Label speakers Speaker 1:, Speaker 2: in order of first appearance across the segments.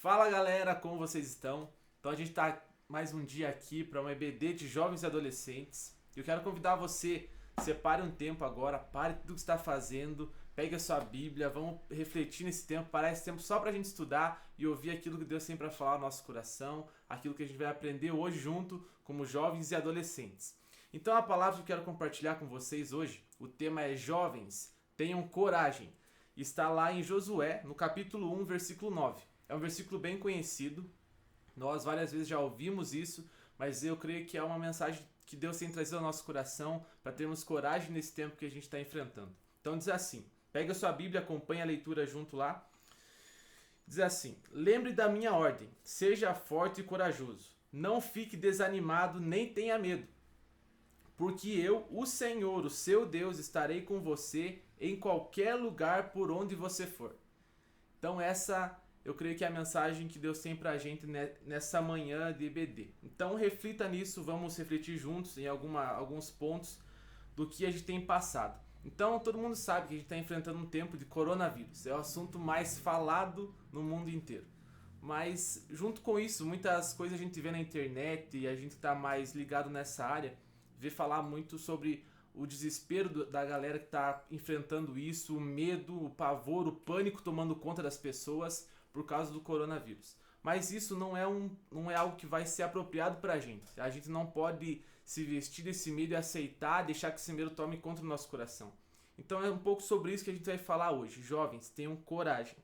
Speaker 1: Fala galera, como vocês estão? Então a gente está mais um dia aqui para uma EBD de jovens e adolescentes. Eu quero convidar você, separe um tempo agora, pare tudo que está fazendo, pegue a sua Bíblia, vamos refletir nesse tempo, parar esse tempo só para a gente estudar e ouvir aquilo que Deus tem para falar no nosso coração, aquilo que a gente vai aprender hoje junto como jovens e adolescentes. Então a palavra que eu quero compartilhar com vocês hoje, o tema é jovens, tenham coragem. Está lá em Josué, no capítulo 1, versículo 9. É um versículo bem conhecido, nós várias vezes já ouvimos isso, mas eu creio que é uma mensagem que Deus tem trazido ao nosso coração para termos coragem nesse tempo que a gente está enfrentando. Então diz assim, pega a sua Bíblia, acompanha a leitura junto lá. Diz assim, lembre da minha ordem, seja forte e corajoso, não fique desanimado nem tenha medo, porque eu, o Senhor, o seu Deus, estarei com você em qualquer lugar por onde você for. Então essa, eu creio que é a mensagem que Deus tem pra gente nessa manhã de EBD. Então reflita nisso, vamos refletir juntos em alguns pontos do que a gente tem passado. Então todo mundo sabe que a gente está enfrentando um tempo de coronavírus. É o assunto mais falado no mundo inteiro. Mas junto com isso, muitas coisas a gente vê na internet e a gente está mais ligado nessa área, vê falar muito sobre o desespero da galera que está enfrentando isso, o medo, o pavor, o pânico tomando conta das pessoas por causa do coronavírus. Mas isso não é algo que vai ser apropriado para a gente. A gente não pode se vestir desse medo e aceitar, deixar que esse medo tome conta do nosso coração. Então é um pouco sobre isso que a gente vai falar hoje. Jovens, tenham coragem.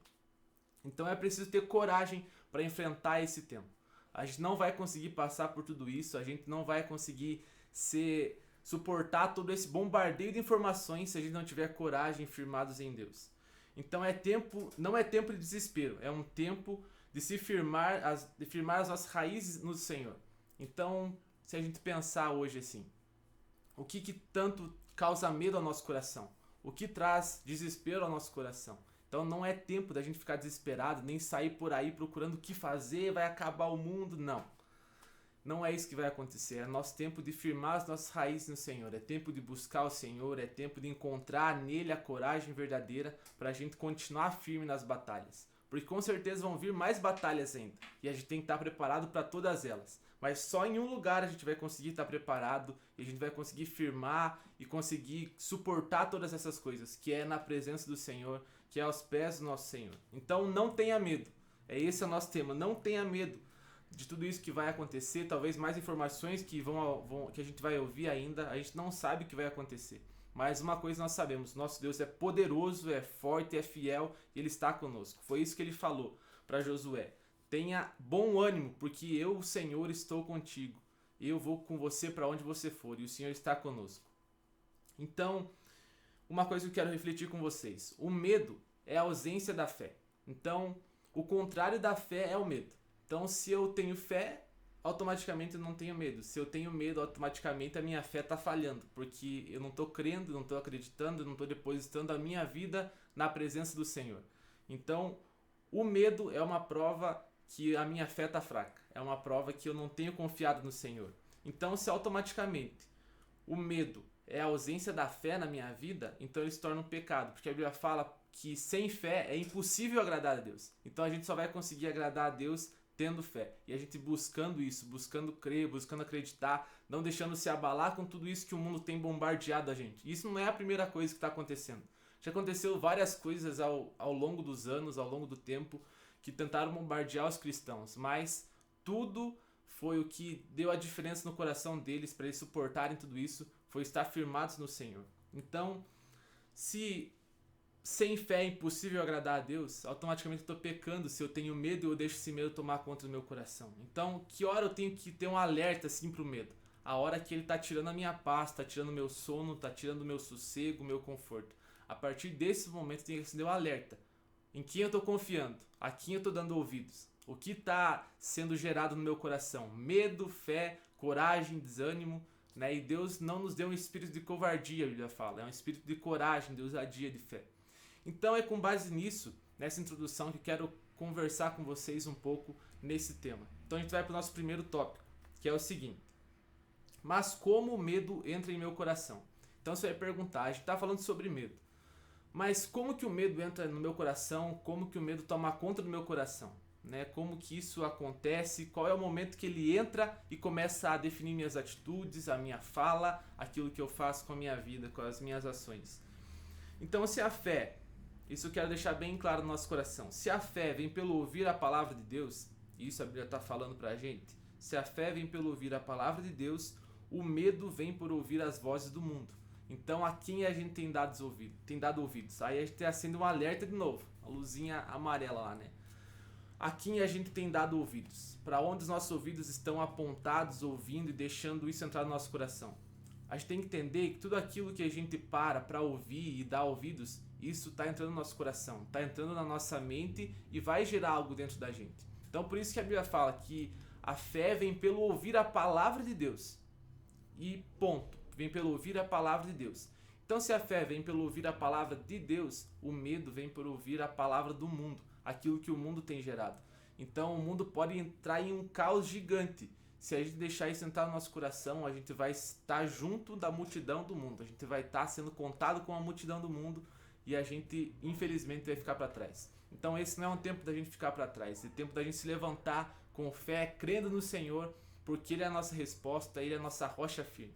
Speaker 1: Então é preciso ter coragem para enfrentar esse tempo. A gente não vai conseguir passar por tudo isso, a gente não vai conseguir suportar todo esse bombardeio de informações se a gente não tiver coragem firmados em Deus. Então não é tempo de desespero, é um tempo de se firmar, de firmar as nossas raízes no Senhor. Então, se a gente pensar hoje assim, o que tanto causa medo ao nosso coração? O que traz desespero ao nosso coração? Então não é tempo da gente ficar desesperado, nem sair por aí procurando o que fazer, vai acabar o mundo, não. Não é isso que vai acontecer, é nosso tempo de firmar as nossas raízes no Senhor, é tempo de buscar o Senhor, é tempo de encontrar nele a coragem verdadeira para a gente continuar firme nas batalhas. Porque com certeza vão vir mais batalhas ainda, e a gente tem que estar preparado para todas elas. Mas só em um lugar a gente vai conseguir estar preparado, e a gente vai conseguir firmar e conseguir suportar todas essas coisas, que é na presença do Senhor, que é aos pés do nosso Senhor. Então não tenha medo, esse é o nosso tema, não tenha medo de tudo isso que vai acontecer, talvez mais informações que a gente vai ouvir ainda, a gente não sabe o que vai acontecer. Mas uma coisa nós sabemos, nosso Deus é poderoso, é forte, é fiel e Ele está conosco. Foi isso que Ele falou para Josué. Tenha bom ânimo, porque eu, o Senhor, estou contigo. Eu vou com você para onde você for e o Senhor está conosco. Então, uma coisa que eu quero refletir com vocês. O medo é a ausência da fé. Então, o contrário da fé é o medo. Então, se eu tenho fé, automaticamente eu não tenho medo. Se eu tenho medo, automaticamente a minha fé está falhando. Porque eu não estou crendo, não estou acreditando, não estou depositando a minha vida na presença do Senhor. Então, o medo é uma prova que a minha fé está fraca. É uma prova que eu não tenho confiado no Senhor. Então, se automaticamente o medo é a ausência da fé na minha vida, então ele se torna um pecado. Porque a Bíblia fala que sem fé é impossível agradar a Deus. Então, a gente só vai conseguir agradar a Deus tendo fé, e a gente buscando isso, buscando crer, buscando acreditar, não deixando se abalar com tudo isso que o mundo tem bombardeado a gente. Isso não é a primeira coisa que está acontecendo. Já aconteceu várias coisas ao longo dos anos, ao longo do tempo, que tentaram bombardear os cristãos, mas tudo foi o que deu a diferença no coração deles para eles suportarem tudo isso, foi estar firmados no Senhor. Então, se sem fé é impossível agradar a Deus, automaticamente eu estou pecando se eu tenho medo e eu deixo esse medo tomar conta do meu coração. Então, que hora eu tenho que ter um alerta assim pro medo? A hora que ele está tirando a minha paz, está tirando o meu sono, está tirando o meu sossego, o meu conforto. A partir desse momento eu tenho que acender o alerta. Em quem eu estou confiando? A quem eu estou dando ouvidos? O que está sendo gerado no meu coração? Medo, fé, coragem, desânimo, né? E Deus não nos deu um espírito de covardia, a Bíblia fala. É um espírito de coragem, de ousadia, de fé. Então é com base nisso, nessa introdução, que eu quero conversar com vocês um pouco nesse tema. Então a gente vai para o nosso primeiro tópico, que é o seguinte. Mas como o medo entra em meu coração? Então você vai perguntar, a gente está falando sobre medo. Mas como que o medo entra no meu coração? Como que o medo toma conta do meu coração? né? Como que isso acontece, qual é o momento que ele entra e começa a definir minhas atitudes, a minha fala, aquilo que eu faço com a minha vida, com as minhas ações. Então, se a fé, isso eu quero deixar bem claro no nosso coração, se a fé vem pelo ouvir a palavra de Deus, e isso a Bíblia está falando pra gente, se a fé vem pelo ouvir a palavra de Deus, o medo vem por ouvir as vozes do mundo. Então, a quem a gente tem dado ouvidos? Aí a gente acende um alerta de novo, a luzinha amarela lá, né? A quem a gente tem dado ouvidos? Para onde os nossos ouvidos estão apontados, ouvindo e deixando isso entrar no nosso coração? A gente tem que entender que tudo aquilo que a gente para ouvir e dar ouvidos, isso está entrando no nosso coração, está entrando na nossa mente e vai gerar algo dentro da gente. Então, por isso que a Bíblia fala que a fé vem pelo ouvir a palavra de Deus. E ponto. Vem pelo ouvir a palavra de Deus. Então, se a fé vem pelo ouvir a palavra de Deus, o medo vem por ouvir a palavra do mundo, aquilo que o mundo tem gerado. Então, o mundo pode entrar em um caos gigante. Se a gente deixar isso entrar no nosso coração, a gente vai estar junto da multidão do mundo. A gente vai estar sendo contado com a multidão do mundo e a gente, infelizmente, vai ficar para trás. Então, esse não é um tempo da gente ficar para trás. É tempo da gente se levantar com fé, crendo no Senhor, porque Ele é a nossa resposta, Ele é a nossa rocha firme.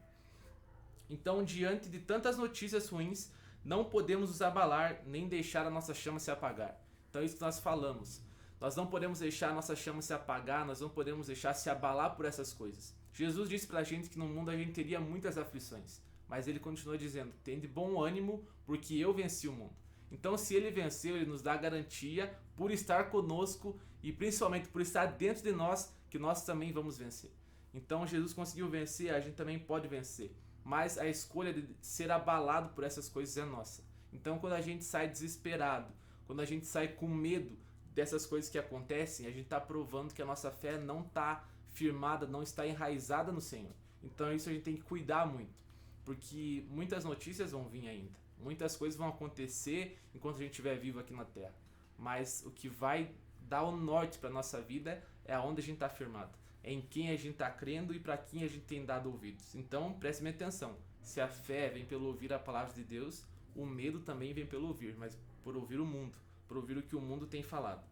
Speaker 1: Então, diante de tantas notícias ruins, não podemos nos abalar nem deixar a nossa chama se apagar. Então, é isso que nós falamos. Nós não podemos deixar a nossa chama se apagar, nós não podemos deixar se abalar por essas coisas. Jesus disse pra gente que no mundo a gente teria muitas aflições, mas Ele continua dizendo, tende bom ânimo, porque eu venci o mundo. Então, se Ele venceu, Ele nos dá a garantia por estar conosco e principalmente por estar dentro de nós, que nós também vamos vencer. Então, Jesus conseguiu vencer, a gente também pode vencer. Mas a escolha de ser abalado por essas coisas é nossa. Então, quando a gente sai desesperado, quando a gente sai com medo dessas coisas que acontecem, a gente está provando que a nossa fé não está firmada, não está enraizada no Senhor. Então, isso a gente tem que cuidar muito, porque muitas notícias vão vir ainda, muitas coisas vão acontecer enquanto a gente estiver vivo aqui na Terra. Mas o que vai dar o norte para a nossa vida é aonde a gente está firmado. É em quem a gente está crendo e para quem a gente tem dado ouvidos. Então, preste atenção. Se a fé vem pelo ouvir a palavra de Deus, o medo também vem pelo ouvir, mas por ouvir o mundo, por ouvir o que o mundo tem falado.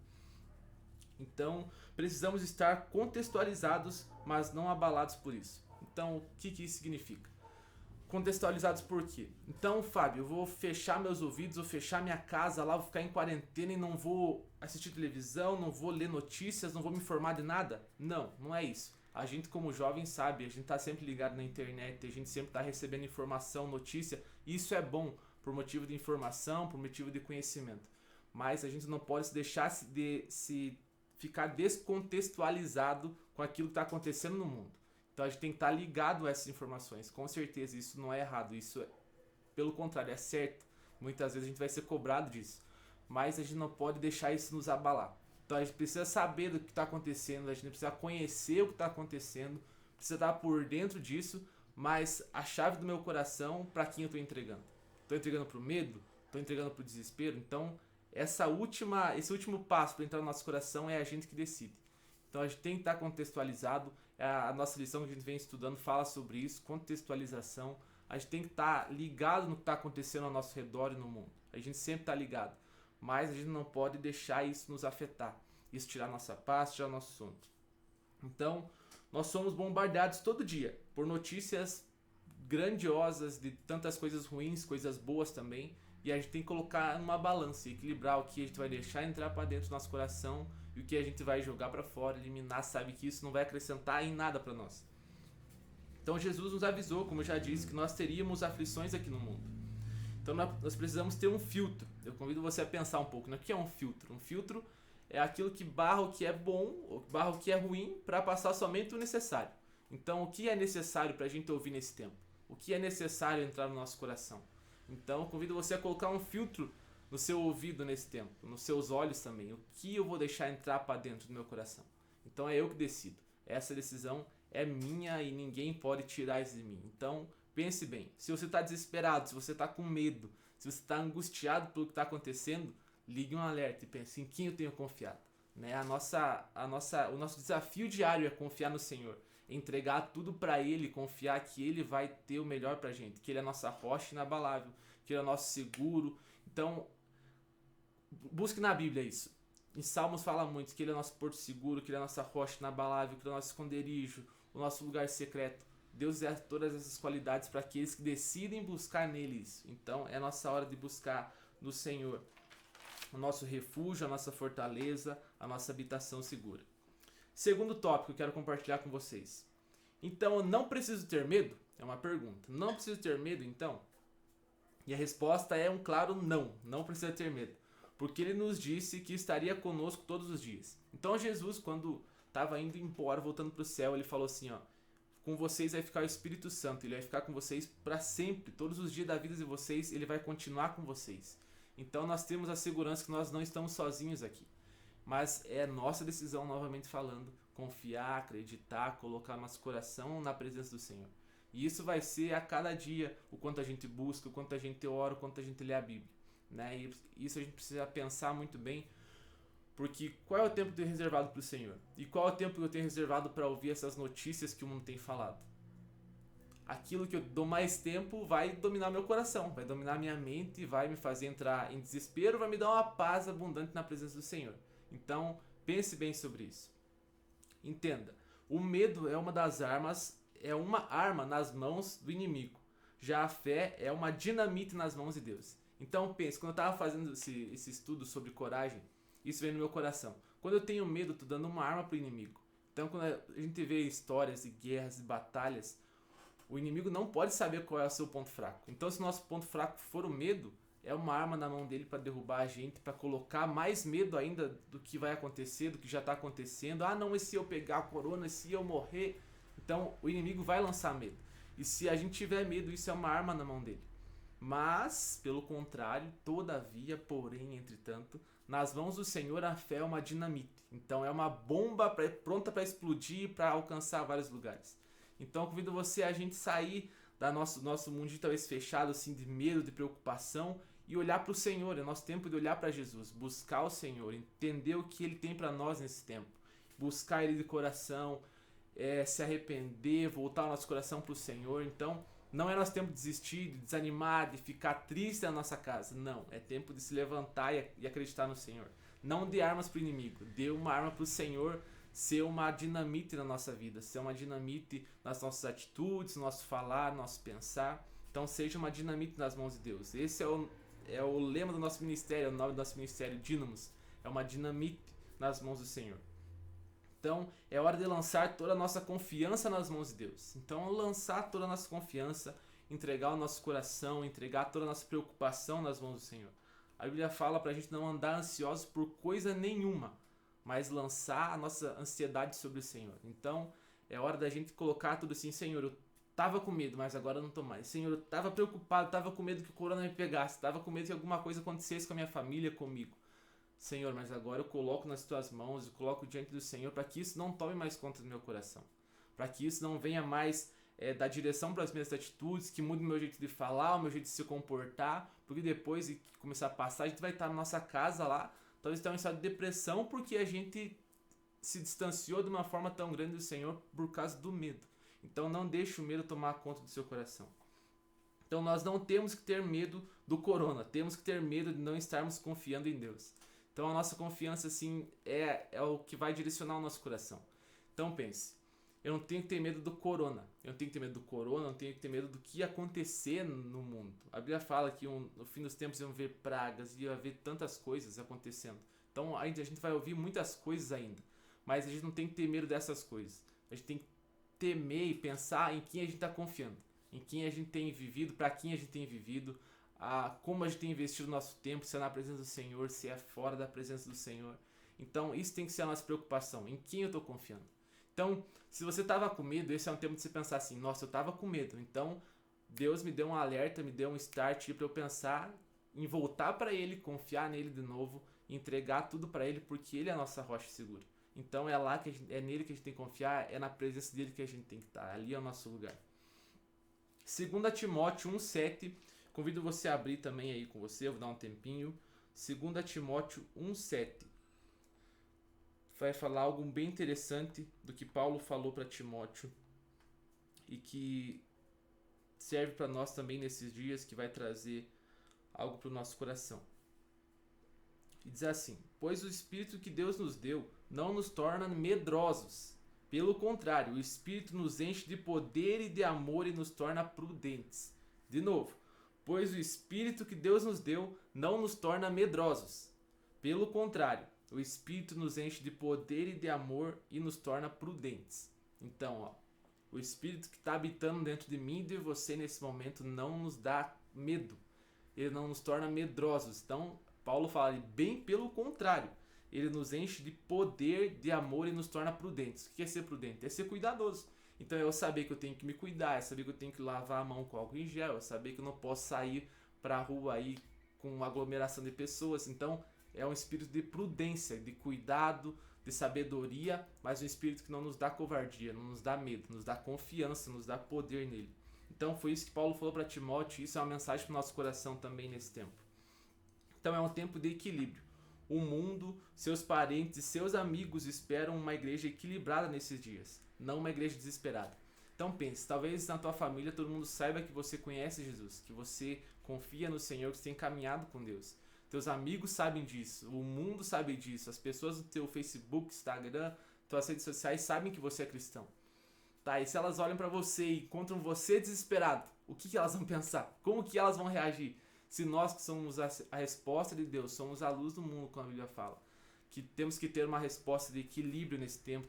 Speaker 1: Então, precisamos estar contextualizados, mas não abalados por isso. Então, o que isso significa? Contextualizados por quê? Então, Fábio, eu vou fechar meus ouvidos, vou fechar minha casa lá, vou ficar em quarentena e não vou assistir televisão, não vou ler notícias, não vou me informar de nada? Não, não é isso. A gente como jovem sabe, a gente tá sempre ligado na internet, a gente sempre tá recebendo informação, notícia, e isso é bom por motivo de informação, por motivo de conhecimento. Mas a gente não pode se deixar se ficar descontextualizado com aquilo que está acontecendo no mundo. Então a gente tem que estar ligado a essas informações. Com certeza isso não é errado, isso é, pelo contrário, é certo. Muitas vezes a gente vai ser cobrado disso, mas a gente não pode deixar isso nos abalar. Então a gente precisa saber do que está acontecendo, a gente precisa conhecer o que está acontecendo, precisa estar por dentro disso, mas a chave do meu coração, para quem eu estou entregando? Estou entregando para o medo? Estou entregando para o desespero? Então esse último passo para entrar no nosso coração é a gente que decide. Então a gente tem que estar contextualizado. A nossa lição que a gente vem estudando fala sobre isso, contextualização. A gente tem que estar ligado no que está acontecendo ao nosso redor e no mundo. A gente sempre está ligado, mas a gente não pode deixar isso nos afetar, isso tirar nossa paz, tirar nosso sono. Então nós somos bombardeados todo dia por notícias grandiosas de tantas coisas ruins, coisas boas também. E a gente tem que colocar numa balança e equilibrar o que a gente vai deixar entrar para dentro do nosso coração e o que a gente vai jogar para fora, eliminar, sabe que isso não vai acrescentar em nada para nós. Então Jesus nos avisou, como eu já disse, que nós teríamos aflições aqui no mundo. Então nós precisamos ter um filtro. Eu convido você a pensar um pouco, né? O que é um filtro? Um filtro é aquilo que barra o que é bom, ou barra o que é ruim, para passar somente o necessário. Então o que é necessário para a gente ouvir nesse tempo? O que é necessário entrar no nosso coração? Então, eu convido você a colocar um filtro no seu ouvido nesse tempo, nos seus olhos também. O que eu vou deixar entrar para dentro do meu coração? Então, é eu que decido. Essa decisão é minha e ninguém pode tirar isso de mim. Então, pense bem. Se você está desesperado, se você está com medo, se você está angustiado pelo que está acontecendo, ligue um alerta e pense em quem eu tenho confiado. Né? O nosso desafio diário é confiar no Senhor. Entregar tudo para Ele, confiar que Ele vai ter o melhor pra gente, que Ele é a nossa rocha inabalável, que Ele é o nosso seguro. Então, busque na Bíblia isso. Em Salmos fala muito que ele é nosso porto seguro, que ele é a nossa rocha inabalável, que ele é o nosso esconderijo, o nosso lugar secreto. Deus é todas essas qualidades para aqueles que decidem buscar nele isso. Então é a nossa hora de buscar no Senhor o nosso refúgio, a nossa fortaleza, a nossa habitação segura. Segundo tópico que eu quero compartilhar com vocês. Então eu não preciso ter medo? É uma pergunta. Não preciso ter medo então? E a resposta é um claro não. Não precisa ter medo. Porque ele nos disse que estaria conosco todos os dias. Então Jesus, quando estava indo embora, voltando para o céu, ele falou assim, ó, com vocês vai ficar o Espírito Santo, ele vai ficar com vocês para sempre, todos os dias da vida de vocês, ele vai continuar com vocês. Então nós temos a segurança que nós não estamos sozinhos aqui. Mas é nossa decisão, novamente falando, confiar, acreditar, colocar nosso coração na presença do Senhor. E isso vai ser a cada dia, o quanto a gente busca, o quanto a gente ora, o quanto a gente lê a Bíblia. Né? E isso a gente precisa pensar muito bem, porque qual é o tempo que eu tenho reservado para o Senhor? E qual é o tempo que eu tenho reservado para ouvir essas notícias que o mundo tem falado? Aquilo que eu dou mais tempo vai dominar meu coração, vai dominar minha mente, vai me fazer entrar em desespero, vai me dar uma paz abundante na presença do Senhor. Então, pense bem sobre isso. Entenda, o medo é uma das armas, é uma arma nas mãos do inimigo. Já a fé é uma dinamite nas mãos de Deus. Então pense, quando eu estava fazendo esse estudo sobre coragem, isso veio no meu coração. Quando eu tenho medo, eu estou dando uma arma para o inimigo. Então quando a gente vê histórias de guerras e batalhas, o inimigo não pode saber qual é o seu ponto fraco. Então se o nosso ponto fraco for o medo, é uma arma na mão dele para derrubar a gente, para colocar mais medo ainda do que vai acontecer, do que já está acontecendo. Ah não, e se eu pegar a corona, e se eu morrer? Então o inimigo vai lançar medo. E se a gente tiver medo, isso é uma arma na mão dele. Mas, pelo contrário, todavia, porém, entretanto, nas mãos do Senhor a fé é uma dinamite. Então é uma bomba pronta para explodir, para alcançar vários lugares. Então eu convido você a gente sair da nosso mundinho talvez fechado, assim, de medo, de preocupação, e olhar para o Senhor. É nosso tempo de olhar para Jesus, buscar o Senhor, entender o que Ele tem para nós nesse tempo. Buscar Ele de coração, se arrepender, voltar o nosso coração para o Senhor. Então não é nosso tempo de desistir, de desanimar, de ficar triste na nossa casa. Não, é tempo de se levantar e acreditar no Senhor. Não dê armas para o inimigo, dê uma arma para o Senhor ser uma dinamite na nossa vida, ser uma dinamite nas nossas atitudes, no nosso falar, no nosso pensar. Então seja uma dinamite nas mãos de Deus. Esse é o lema do nosso ministério, é o nome do nosso ministério, Dínamos. É uma dinamite nas mãos do Senhor. Então é hora de lançar toda a nossa confiança nas mãos de Deus. Então lançar toda a nossa confiança, entregar o nosso coração, entregar toda a nossa preocupação nas mãos do Senhor. A Bíblia fala para a gente não andar ansiosos por coisa nenhuma, mas lançar a nossa ansiedade sobre o Senhor. Então é hora da gente colocar tudo assim, Senhor, eu estava com medo, mas agora eu não estou mais. Senhor, eu estava preocupado, estava com medo que o corona me pegasse, estava com medo que alguma coisa acontecesse com a minha família, comigo. Senhor, mas agora eu coloco nas tuas mãos, eu coloco diante do Senhor para que isso não tome mais conta do meu coração. Para que isso não venha mais dar direção para as minhas atitudes, que mude o meu jeito de falar, o meu jeito de se comportar, porque depois de começar a passar, a gente vai estar na nossa casa lá, talvez estar em estado de depressão, porque a gente se distanciou de uma forma tão grande do Senhor por causa do medo. Então não deixe o medo tomar conta do seu coração. Então nós não temos que ter medo do corona, temos que ter medo de não estarmos confiando em Deus. Então a nossa confiança assim é o que vai direcionar o nosso coração. Então pense, eu não tenho que ter medo do corona, eu não tenho que ter medo do corona, eu não tenho que ter medo do que ia acontecer no mundo. A Bíblia fala que no fim dos tempos iam ver pragas, ia haver tantas coisas acontecendo. Então a gente vai ouvir muitas coisas ainda, mas a gente não tem que ter medo dessas coisas. A gente tem que temer e pensar em quem a gente está confiando, em quem a gente tem vivido, para quem a gente tem vivido, como a gente tem investido o nosso tempo, se é na presença do Senhor, se é fora da presença do Senhor. Então isso tem que ser a nossa preocupação, em quem eu estou confiando. Então, se você estava com medo, esse é um tempo de você pensar assim, nossa, eu estava com medo, então Deus me deu um alerta, me deu um start para eu pensar em voltar para Ele, confiar nele de novo, entregar tudo para Ele, porque Ele é a nossa rocha segura. Então é nele que a gente tem que confiar, é na presença dele que a gente tem que estar, ali é o nosso lugar. 2 Timóteo 1,7, convido você a abrir também aí com você, eu vou dar um tempinho. 2 Timóteo 1,7 vai falar algo bem interessante do que Paulo falou para Timóteo e que serve para nós também nesses dias, que vai trazer algo para o nosso coração. E diz assim: pois o Espírito que Deus nos deu não nos torna medrosos. Pelo contrário, o Espírito nos enche de poder e de amor e nos torna prudentes. De novo, pois o Espírito que Deus nos deu não nos torna medrosos. Pelo contrário, o Espírito nos enche de poder e de amor e nos torna prudentes. Então, ó, o Espírito que está habitando dentro de mim e de você nesse momento não nos dá medo. Ele não nos torna medrosos. Então, Paulo fala, bem pelo contrário. Ele nos enche de poder, de amor e nos torna prudentes. O que é ser prudente? É ser cuidadoso. Então, é eu saber que eu tenho que me cuidar, é saber que eu tenho que lavar a mão com álcool em gel, é saber que eu não posso sair para a rua aí com uma aglomeração de pessoas. Então, é um espírito de prudência, de cuidado, de sabedoria, mas um espírito que não nos dá covardia, não nos dá medo, nos dá confiança, nos dá poder nele. Então foi isso que Paulo falou para Timóteo, isso é uma mensagem para o nosso coração também nesse tempo. Então é um tempo de equilíbrio. O mundo, seus parentes e seus amigos esperam uma igreja equilibrada nesses dias, não uma igreja desesperada. Então pense, talvez na tua família todo mundo saiba que você conhece Jesus, que você confia no Senhor, que você tem caminhado com Deus. Teus amigos sabem disso, o mundo sabe disso, as pessoas do teu Facebook, Instagram, tuas redes sociais sabem que você é cristão. Tá, e se elas olham para você e encontram você desesperado, o que elas vão pensar? Como que elas vão reagir? Se nós que somos a resposta de Deus, somos a luz do mundo, como a Bíblia fala, que temos que ter uma resposta de equilíbrio nesse tempo,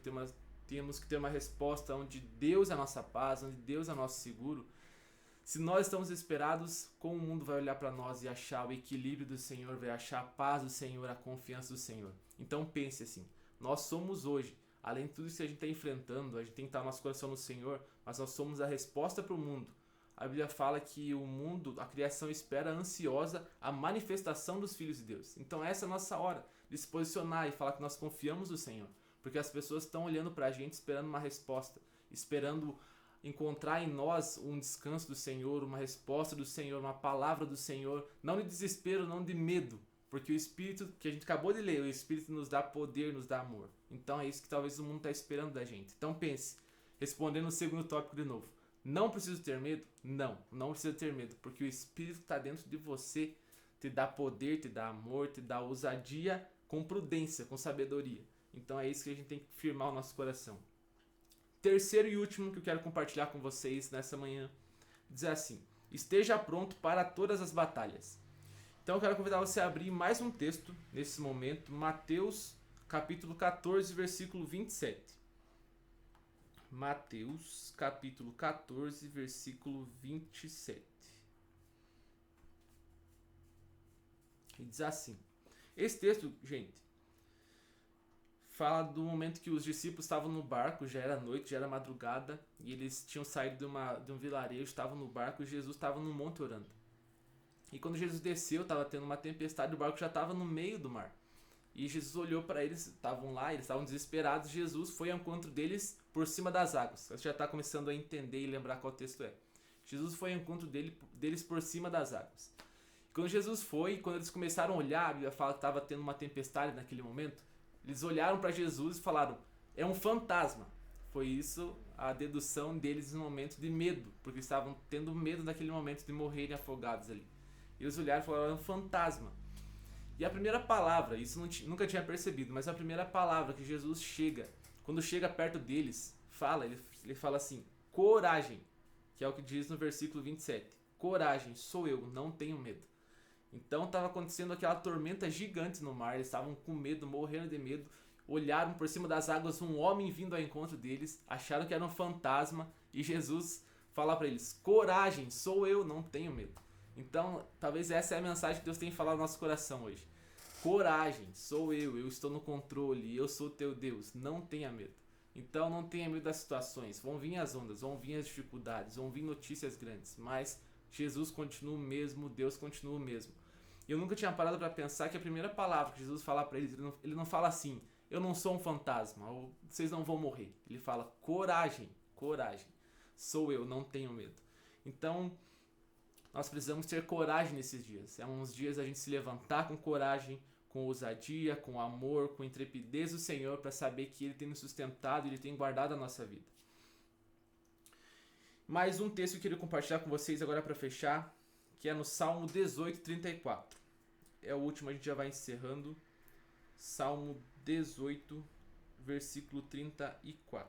Speaker 1: temos que ter uma resposta onde Deus é a nossa paz, onde Deus é o nosso seguro. Se nós estamos desesperados, como o mundo vai olhar para nós e achar o equilíbrio do Senhor, vai achar a paz do Senhor, a confiança do Senhor? Então pense assim, nós somos hoje, além de tudo isso que a gente está enfrentando, a gente tem que estar nosso coração no Senhor, mas nós somos a resposta para o mundo. A Bíblia fala que o mundo, a criação espera ansiosa a manifestação dos filhos de Deus. Então essa é a nossa hora de se posicionar e falar que nós confiamos no Senhor, porque as pessoas estão olhando para a gente esperando uma resposta, esperando encontrar em nós um descanso do Senhor, uma resposta do Senhor, uma palavra do Senhor, não de desespero, não de medo, porque o Espírito que a gente acabou de ler, o Espírito nos dá poder, nos dá amor. Então é isso que talvez o mundo está esperando da gente. Então pense, respondendo o segundo tópico de novo, não preciso ter medo? Não precisa ter medo, porque o Espírito está dentro de você, te dá poder, te dá amor, te dá ousadia com prudência, com sabedoria. Então é isso que a gente tem que firmar o nosso coração. Terceiro e último que eu quero compartilhar com vocês nessa manhã, diz assim, esteja pronto para todas as batalhas. Então eu quero convidar você a abrir mais um texto nesse momento, Mateus capítulo 14, versículo 27. Mateus capítulo 14, versículo 27. E diz assim, esse texto, gente, fala do momento que os discípulos estavam no barco, já era noite, já era madrugada, e eles tinham saído de um vilarejo, estavam no barco e Jesus estava no monte orando. E quando Jesus desceu, estava tendo uma tempestade, o barco já estava no meio do mar. E Jesus olhou para eles, estavam lá, eles estavam desesperados, Jesus foi ao encontro deles por cima das águas. Você já está começando a entender e lembrar qual texto é. Jesus foi ao encontro deles por cima das águas. E quando Jesus foi, quando eles começaram a olhar, a Bíblia fala que estava tendo uma tempestade naquele momento, eles olharam para Jesus e falaram, é um fantasma. Foi isso a dedução deles no momento de medo, porque estavam tendo medo naquele momento de morrerem afogados ali. E eles olharam e falaram, é um fantasma. E a primeira palavra, isso nunca tinha percebido, mas a primeira palavra que Jesus chega, quando chega perto deles, ele fala assim, coragem, que é o que diz no versículo 27. Coragem, sou eu, não tenho medo. Então estava acontecendo aquela tormenta gigante no mar, eles estavam com medo, morrendo de medo, olharam por cima das águas um homem vindo ao encontro deles, acharam que era um fantasma e Jesus fala para eles, coragem, sou eu, não tenho medo. Então, talvez essa é a mensagem que Deus tem falado no nosso coração hoje. Coragem, sou eu estou no controle, eu sou teu Deus, não tenha medo. Então não tenha medo das situações, vão vir as ondas, vão vir as dificuldades, vão vir notícias grandes, mas Jesus continua o mesmo, Deus continua o mesmo. Eu nunca tinha parado para pensar que a primeira palavra que Jesus fala para eles, ele não fala assim, eu não sou um fantasma, ou vocês não vão morrer. Ele fala, coragem, sou eu, não tenho medo. Então, nós precisamos ter coragem nesses dias. É uns dias a gente se levantar com coragem, com ousadia, com amor, com intrepidez do Senhor, para saber que Ele tem nos sustentado, Ele tem guardado a nossa vida. Mais um texto que eu queria compartilhar com vocês agora para fechar, que é no Salmo 18, 34. É o último, a gente já vai encerrando. Salmo 18, versículo 34.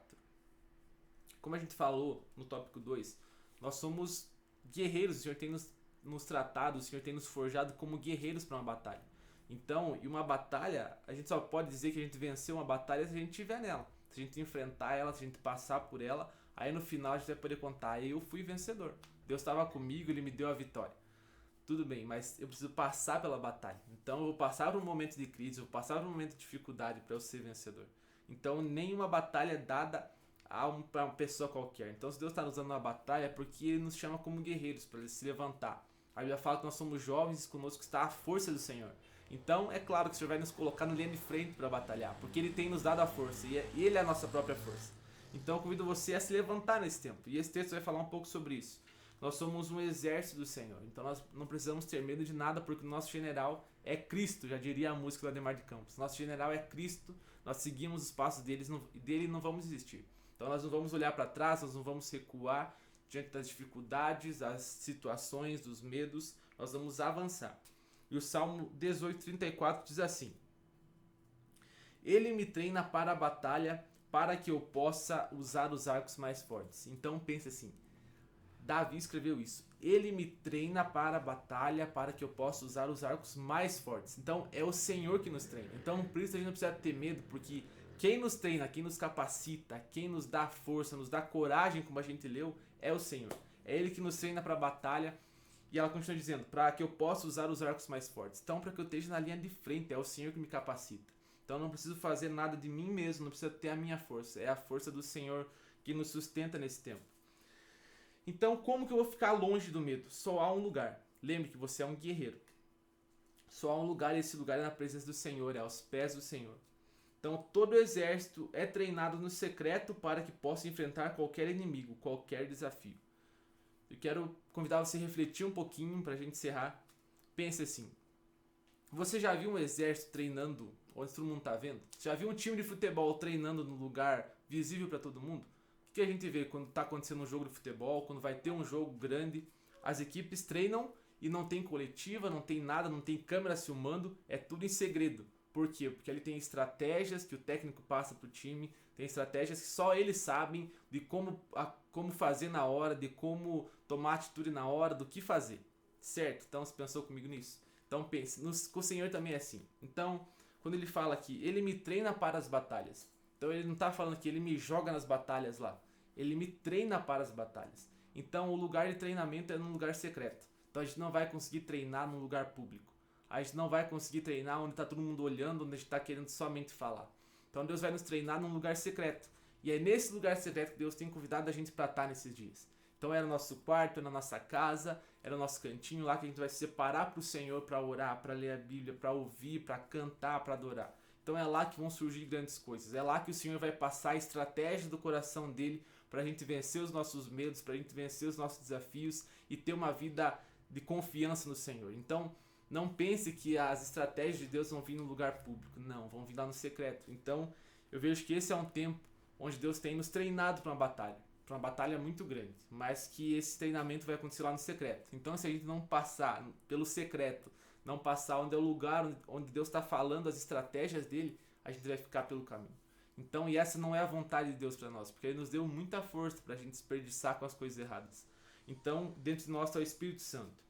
Speaker 1: Como a gente falou no tópico 2, nós somos guerreiros, o Senhor tem nos tratado, o Senhor tem nos forjado como guerreiros para uma batalha. Então, e uma batalha, a gente só pode dizer que a gente venceu uma batalha se a gente estiver nela. Se a gente enfrentar ela, se a gente passar por ela, aí no final a gente vai poder contar, eu fui vencedor. Deus estava comigo, Ele me deu a vitória. Tudo bem, mas eu preciso passar pela batalha. Então eu vou passar por um momento de crise, eu vou passar por um momento de dificuldade para eu ser vencedor. Então nenhuma batalha é dada para uma pessoa qualquer. Então se Deus está nos dando uma batalha é porque Ele nos chama como guerreiros, para Ele se levantar. A Bíblia fala que nós somos jovens e conosco está a força do Senhor. Então é claro que o Senhor vai nos colocar no linha de frente para batalhar, porque Ele tem nos dado a força e Ele é a nossa própria força. Então eu convido você a se levantar nesse tempo. E esse texto vai falar um pouco sobre isso. Nós somos um exército do Senhor, então nós não precisamos ter medo de nada, porque o nosso general é Cristo, já diria a música do Ademar de Campos. Nosso general é Cristo, nós seguimos os passos dele e não vamos desistir. Então nós não vamos olhar para trás, nós não vamos recuar diante das dificuldades, das situações, dos medos, nós vamos avançar. E o Salmo 18:34 diz assim: Ele me treina para a batalha, para que eu possa usar os arcos mais fortes. Então pense assim, Davi escreveu isso. Ele me treina para a batalha, para que eu possa usar os arcos mais fortes. Então é o Senhor que nos treina. Então por isso a gente não precisa ter medo, porque quem nos treina, quem nos capacita, quem nos dá força, nos dá coragem, como a gente leu, é o Senhor. É Ele que nos treina para a batalha. E ela continua dizendo, para que eu possa usar os arcos mais fortes. Então para que eu esteja na linha de frente, é o Senhor que me capacita. Então eu não preciso fazer nada de mim mesmo, não precisa ter a minha força. É a força do Senhor que nos sustenta nesse tempo. Então, como que eu vou ficar longe do medo? Só há um lugar. Lembre que você é um guerreiro. Só há um lugar, e esse lugar é na presença do Senhor, é aos pés do Senhor. Então, todo exército é treinado no secreto para que possa enfrentar qualquer inimigo, qualquer desafio. Eu quero convidar você a refletir um pouquinho para a gente encerrar. Pense assim. Você já viu um exército treinando onde todo mundo está vendo? Já viu um time de futebol treinando num lugar visível para todo mundo? O que a gente vê quando está acontecendo um jogo de futebol, quando vai ter um jogo grande, as equipes treinam e não tem coletiva, não tem nada, não tem câmera filmando, é tudo em segredo. Por quê? Porque ali tem estratégias que o técnico passa para o time, tem estratégias que só eles sabem de como fazer na hora, de como tomar atitude na hora, do que fazer. Certo? Então você pensou comigo nisso? Então pense, com o Senhor também é assim. Então, quando ele fala aqui, ele me treina para as batalhas. Então ele não está falando que ele me joga nas batalhas lá. Ele me treina para as batalhas. Então o lugar de treinamento é num lugar secreto. Então a gente não vai conseguir treinar num lugar público. A gente não vai conseguir treinar onde está todo mundo olhando, onde a gente está querendo somente falar. Então Deus vai nos treinar num lugar secreto. E é nesse lugar secreto que Deus tem convidado a gente para estar nesses dias. Então era o nosso quarto, era a nossa casa, era o nosso cantinho lá que a gente vai se separar para o Senhor, para orar, para ler a Bíblia, para ouvir, para cantar, para adorar. Então é lá que vão surgir grandes coisas. É lá que o Senhor vai passar a estratégia do coração dele para a gente vencer os nossos medos, para a gente vencer os nossos desafios e ter uma vida de confiança no Senhor. Então não pense que as estratégias de Deus vão vir no lugar público. Não, vão vir lá no secreto. Então eu vejo que esse é um tempo onde Deus tem nos treinado para uma batalha muito grande, mas que esse treinamento vai acontecer lá no secreto. Então se a gente não passar pelo secreto, não passar onde é o lugar onde Deus está falando as estratégias dele, a gente vai ficar pelo caminho. Então, e essa não é a vontade de Deus para nós, porque Ele nos deu muita força para a gente desperdiçar com as coisas erradas. Então, dentro de nós está o Espírito Santo.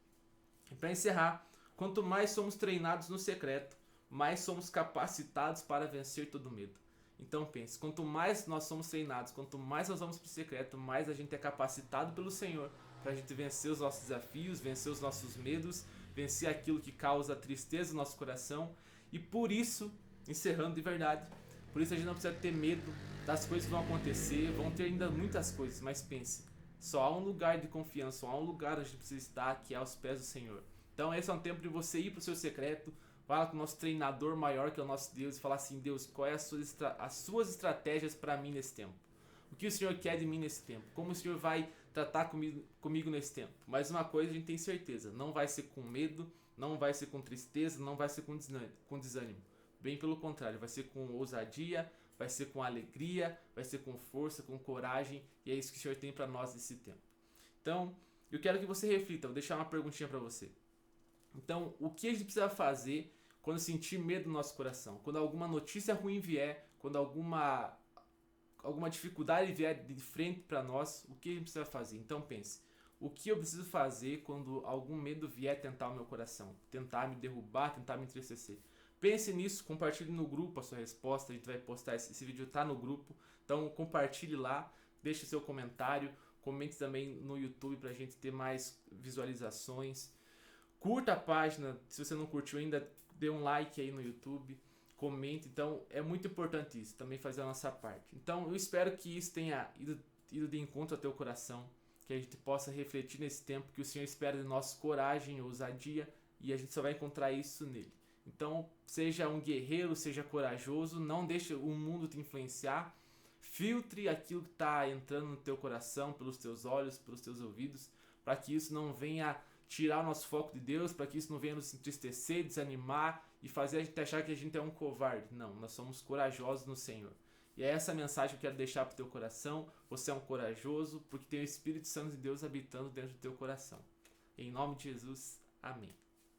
Speaker 1: E para encerrar, quanto mais somos treinados no secreto, mais somos capacitados para vencer todo medo. Então pense, quanto mais nós somos treinados, quanto mais nós vamos para o secreto, mais a gente é capacitado pelo Senhor para a gente vencer os nossos desafios, vencer os nossos medos, vencer aquilo que causa tristeza no nosso coração. E por isso, encerrando de verdade, por isso a gente não precisa ter medo das coisas que vão acontecer, vão ter ainda muitas coisas, mas pense, só há um lugar de confiança, só há um lugar onde a gente precisa estar, que é aos pés do Senhor. Então esse é um tempo de você ir para o seu secreto, fala com o nosso treinador maior, que é o nosso Deus, e falar assim: Deus, quais as suas estratégias para mim nesse tempo? O que o Senhor quer de mim nesse tempo? Como o Senhor vai tratar comigo nesse tempo? Mas uma coisa a gente tem certeza, não vai ser com medo, não vai ser com tristeza, não vai ser com desânimo. Bem pelo contrário, vai ser com ousadia, vai ser com alegria, vai ser com força, com coragem, e é isso que o Senhor tem para nós nesse tempo. Então, eu quero que você reflita, vou deixar uma perguntinha para você. Então, o que a gente precisa fazer quando sentir medo no nosso coração, quando alguma notícia ruim vier, quando alguma dificuldade vier de frente para nós, o que a gente precisa fazer? Então pense, o que eu preciso fazer quando algum medo vier tentar o meu coração, tentar me derrubar, tentar me entristecer? Pense nisso, compartilhe no grupo a sua resposta, a gente vai postar esse vídeo, tá no grupo, então compartilhe lá, deixe seu comentário, comente também no YouTube pra gente ter mais visualizações. Curta a página, se você não curtiu ainda, dê um like aí no YouTube, comente, então é muito importante isso, também fazer a nossa parte. Então eu espero que isso tenha ido de encontro ao teu coração, que a gente possa refletir nesse tempo, que o Senhor espera de nós coragem, ousadia, e a gente só vai encontrar isso nele. Então, seja um guerreiro, seja corajoso, não deixe o mundo te influenciar, filtre aquilo que está entrando no teu coração, pelos teus olhos, pelos teus ouvidos, para que isso não venha tirar o nosso foco de Deus, para que isso não venha nos entristecer, desanimar e fazer a gente achar que a gente é um covarde. Não, nós somos corajosos no Senhor. E é essa mensagem que eu quero deixar para o teu coração. Você é um corajoso porque tem o Espírito Santo de Deus habitando dentro do teu coração. Em nome de Jesus, amém.